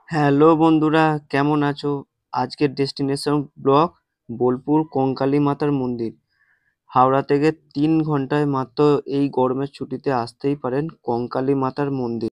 Hello বন্ধুরা, কেমন আছো? আজকের ডেস্টিনেশন ব্লগ বোলপুর কঙ্কালী মাতার মন্দির। হাওড়া থেকে 3 ঘন্টায় মাত্র এই গরমের ছুটিতে আসতেই পারেন কঙ্কালী মাতার মন্দির।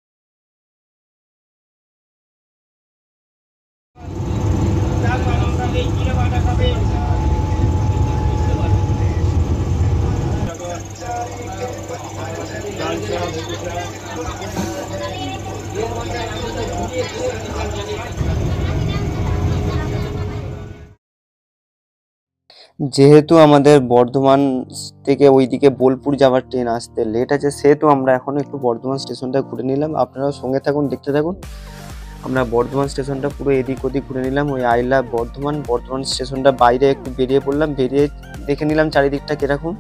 যেহেতু আমাদের বর্ধমান থেকে ওইদিকে বোলপুর যাওয়ার ট্রেন আসতে লেট আছে, সেহেতু আমরা এখন একটু বর্ধমান স্টেশনটা ঘুরে নিলাম। আপনারাও সঙ্গে থাকুন, দেখতে থাকুন। আমরা বর্ধমান স্টেশনটা পুরো এদিক ওদিক ঘুরে নিলাম। ওই আই লাভ বর্ধমান স্টেশনটা বাইরে একটু বেরিয়ে পড়লাম, বেরিয়ে দেখে নিলাম চারিদিকটা কিরকম।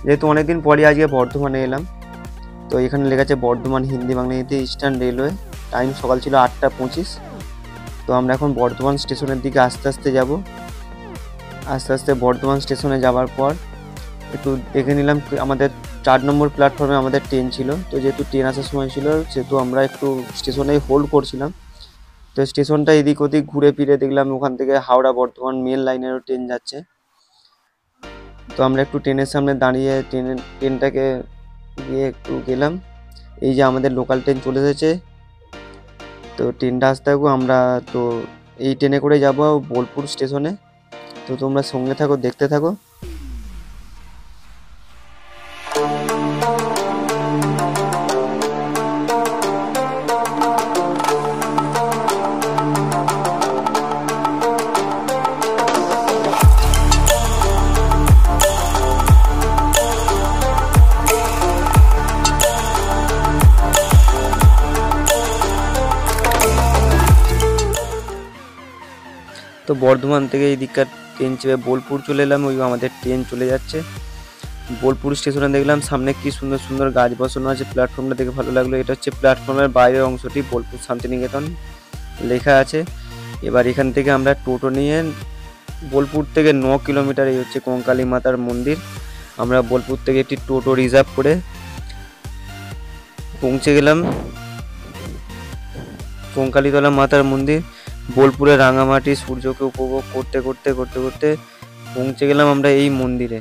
যেহেতু অনেকদিন পরে আজকে বর্ধমানে এলাম, তো এখানে লেখা আছে বর্ধমান হিন্দি বাংলাতে ইস্টার্ন রেলওয়ে। টাইম সকাল ছিল 8টা 25। তো আমরা এখন বর্ধমান স্টেশনের দিকে আস্তে আস্তে যাব। আস্তে আস্তে বর্ধমান স্টেশনে যাওয়ার পর একটু দেখে নিলাম আমাদের 4 নম্বর প্ল্যাটফর্মে আমাদের ট্রেন ছিল। তো যেহেতু ট্রেন আসার সময় ছিল, সেহেতু আমরা একটু স্টেশনে হোল্ড করছিলাম। তো স্টেশনটা এদিক ওদিক ঘুরে ফিরে দেখলাম ওখান থেকে হাওড়া বর্ধমান মেন লাইনেরও ট্রেন যাচ্ছে। তো আমরা একটু ট্রেনের সামনে দাঁড়িয়ে ট্রেনটাকে গিয়ে একটু গেলাম। এই যে আমাদের লোকাল ট্রেন চলে এসেছে। তো ট্রেনটা আসতে থাকবো, আমরা তো এই ট্রেনে করে যাবো বোলপুর স্টেশনে। তো তোমরা সঙ্গে থাকো, দেখতে থাকো। তো বর্ধমান থেকে এই দিককার ট্রেন চেপে বোলপুর চলে এলাম। ওই আমাদের ট্রেন চলে যাচ্ছে। বোলপুর স্টেশনে দেখলাম সামনে কি সুন্দর সুন্দর গাছ বসানো আছে, প্ল্যাটফর্মটা দেখে ভালো লাগলো। এটা হচ্ছে প্ল্যাটফর্মের বাইরের অংশটি, বোলপুর শান্তিনিকেতন লেখা আছে। এবার এখান থেকে আমরা টোটো নিয়ে বোলপুর থেকে 9 কিলোমিটার এই হচ্ছে কঙ্কালী মাতার মন্দির। আমরা বোলপুর থেকে একটি টোটো রিজার্ভ করে পৌঁছে গেলাম কঙ্কালীতলা মাতার মন্দির। বোলপুরে রাঙামাটি সূর্যকে উপভোগ করতে করতে করতে করতে পৌঁছে গেলাম আমরা এই মন্দিরে।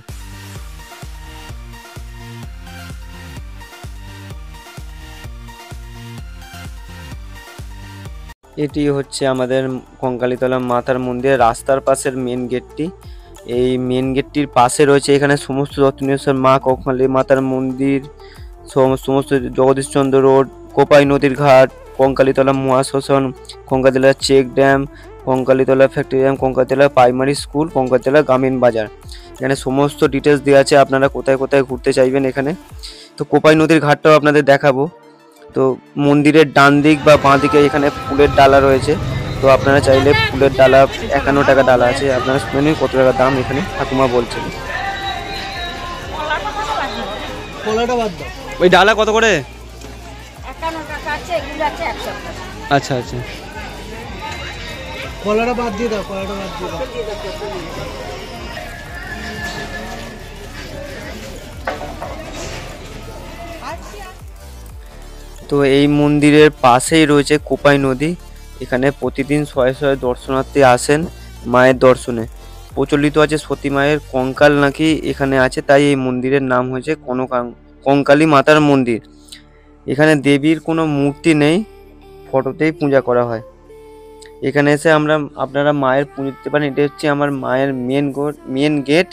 এটি হচ্ছে আমাদের কঙ্কালীতলা মাতার মন্দিরের রাস্তার পাশের মেন গেটটি। এই মেন গেটটির পাশে রয়েছে এখানে সমস্ত দর্শনীয় মা কঙ্কালী মাতার মন্দির, সমস্ত জগদীশচন্দ্র রোড, কোপাই নদীর ঘাট, কঙ্কালীতলা মহাশ্মশান, Kankalitala check dam, Kankalitala factory dam, Kankalitala primary school, Kankalitala গ্রামীণ বাজার। এখানে সমস্ত ডিটেলস দেওয়া আছে, আপনারা কোথায় কোথায় ঘুরতে চাইবেন এখানে। তো কোপাই নদীর ঘাটটাও আপনাদের দেখাবো। তো মন্দিরের ডান দিক বা বাঁ দিকে এখানে ফুলের ডালা রয়েছে। তো আপনারা চাইলে ফুলের ডালা 51 টাকা ডালা আছে। আপনারা শুনে নিন কত টাকা দাম এখানে ঠাকুমা বলছেন। ওই ডালা কত করে? 51 টাকা আছে, এগুলো আছে 100 টাকা। আচ্ছা আচ্ছা, কলাটা বাদ দিয়ে দাও, কলাটা বাদ দিয়ে দাও। তো এই মন্দিরের পাশেই রয়েছে কোপাই নদী। এখানে প্রতিদিন শয়ে শয়ে দর্শনার্থী আসেন মায়ের দর্শনে। প্রচলিত আছে সতী মায়ের কঙ্কাল নাকি এখানে আছে, তাই এই মন্দিরের নাম হয়েছে কঙ্কালী মাতার মন্দির। এখানে দেবীর কোনো মূর্তি নেই, ফটোতেই পূজা করা হয়। এখানে এসে আপনারা মায়ের পুজো দিতে পারেন। এটা হচ্ছে আমার মায়ের মেন গেট।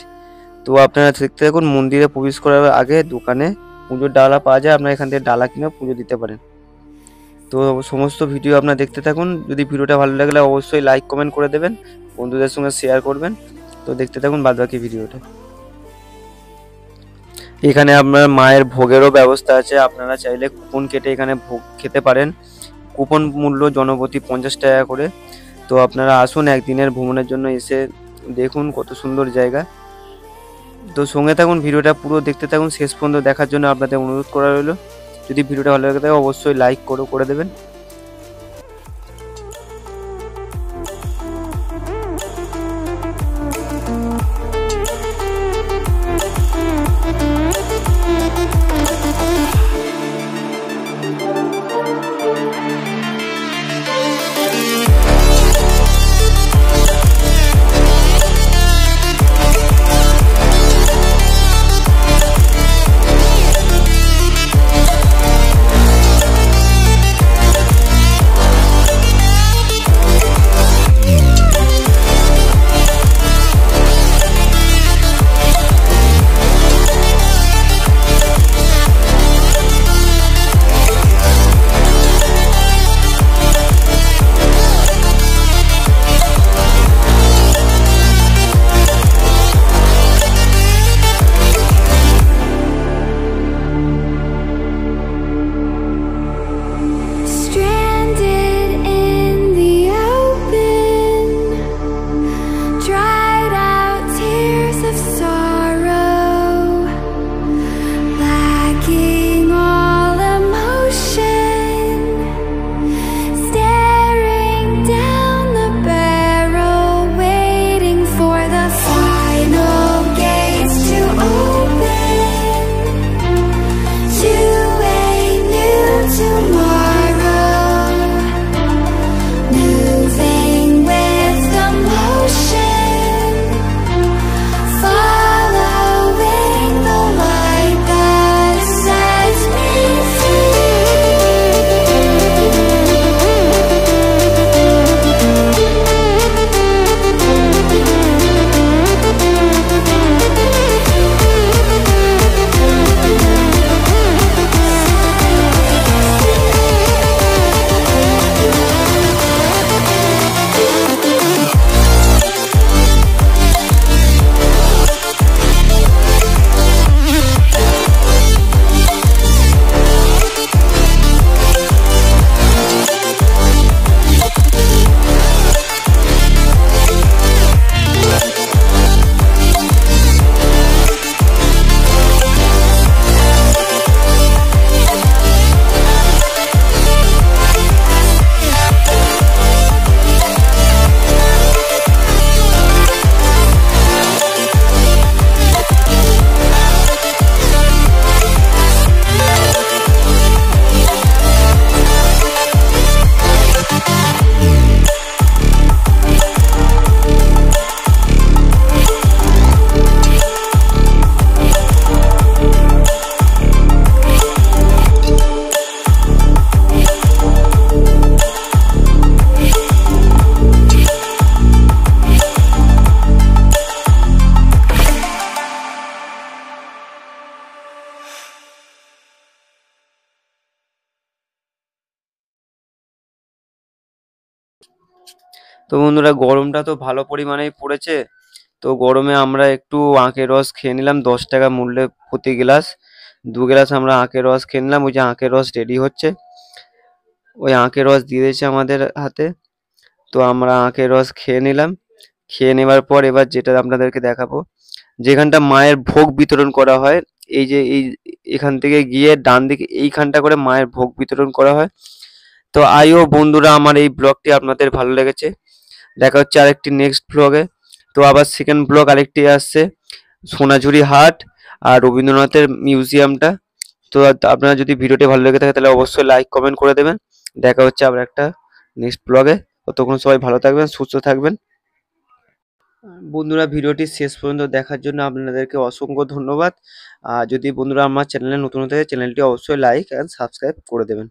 তো আপনারা দেখতে থাকুন। মন্দিরে প্রবেশ করার আগে দোকানে পুজোর ডালা পাওয়া যায়, আপনারা এখান থেকে ডালা কিনে পুজো দিতে পারেন। তো সমস্ত ভিডিও আপনারা দেখতে থাকুন। যদি ভিডিওটা ভালো লাগলে অবশ্যই লাইক কমেন্ট করে দেবেন, বন্ধুদের সঙ্গে শেয়ার করবেন। তো দেখতে থাকুন বাদবাকি ভিডিওটা। এখানে আপনার মায়ের ভোগেরও ব্যবস্থা আছে, আপনারা চাইলে কুপন কেটে এখানে ভোগ খেতে পারেন। কুপন মূল্য জনপ্রতি 50 টাকা করে। তো আপনারা আসুন একদিনের ভ্রমণের জন্য, এসে দেখুন কত সুন্দর জায়গা। তো সঙ্গে থাকুন, ভিডিওটা পুরো দেখতে থাকুন, শেষ পর্যন্ত দেখার জন্য আপনাদের অনুরোধ করা রইল। যদি ভিডিওটা ভালো লাগে থাকে অবশ্যই লাইক করে দেবেন। তো বন্ধুরা গরমটা তো ভালো পরিমাণেই পড়েছে। তো গরমে আমরা একটু আখের রস খেয়ে নিলাম 10 টাকা মূল্যে প্রতি গ্লাস। 2 গ্লাস আমরা আখের রস খেয়ে নিলাম। ওই যে আখের রস রেডি হচ্ছে। ওই আখের রস দিয়ে দিয়েছে আমাদের হাতে। তো আমরা আখের রস খেয়ে নিলাম। খেয়ে নেবার পর এবার যেটা আপনাদেরকে দেখাবো, যেখানটা মায়ের ভোগ বিতরণ করা হয়, এই যে এখান থেকে গিয়ে ডান দিকে এইখানটা করে মায়ের ভোগ বিতরণ করা হয়। তো আইও বন্ধুরা, আমার এই ব্লগটি আপনাদের ভালো লেগেছে। দেখা হচ্ছে আরেকটি নেক্সট ব্লগে। তো আবার সেকেন্ড ব্লগ আরেকটি আসছে, সোনাঝুরি হাট আর রবীন্দ্রনাথের মিউজিয়ামটা। তো আপনারা যদি ভিডিওটি ভালো লেগে থাকে তাহলে অবশ্যই লাইক কমেন্ট করে দেবেন। দেখা হচ্ছে আবার একটা নেক্সট ব্লগে। ততক্ষণ সবাই ভালো থাকবেন, সুস্থ থাকবেন। বন্ধুরা ভিডিওটি শেষ পর্যন্ত দেখার জন্য আপনাদেরকে অসংখ্য ধন্যবাদ। আর যদি বন্ধুরা আমার চ্যানেলে নতুন হয়ে থাকে চ্যানেলটি অবশ্যই লাইক অ্যান্ড সাবস্ক্রাইব করে দেবেন।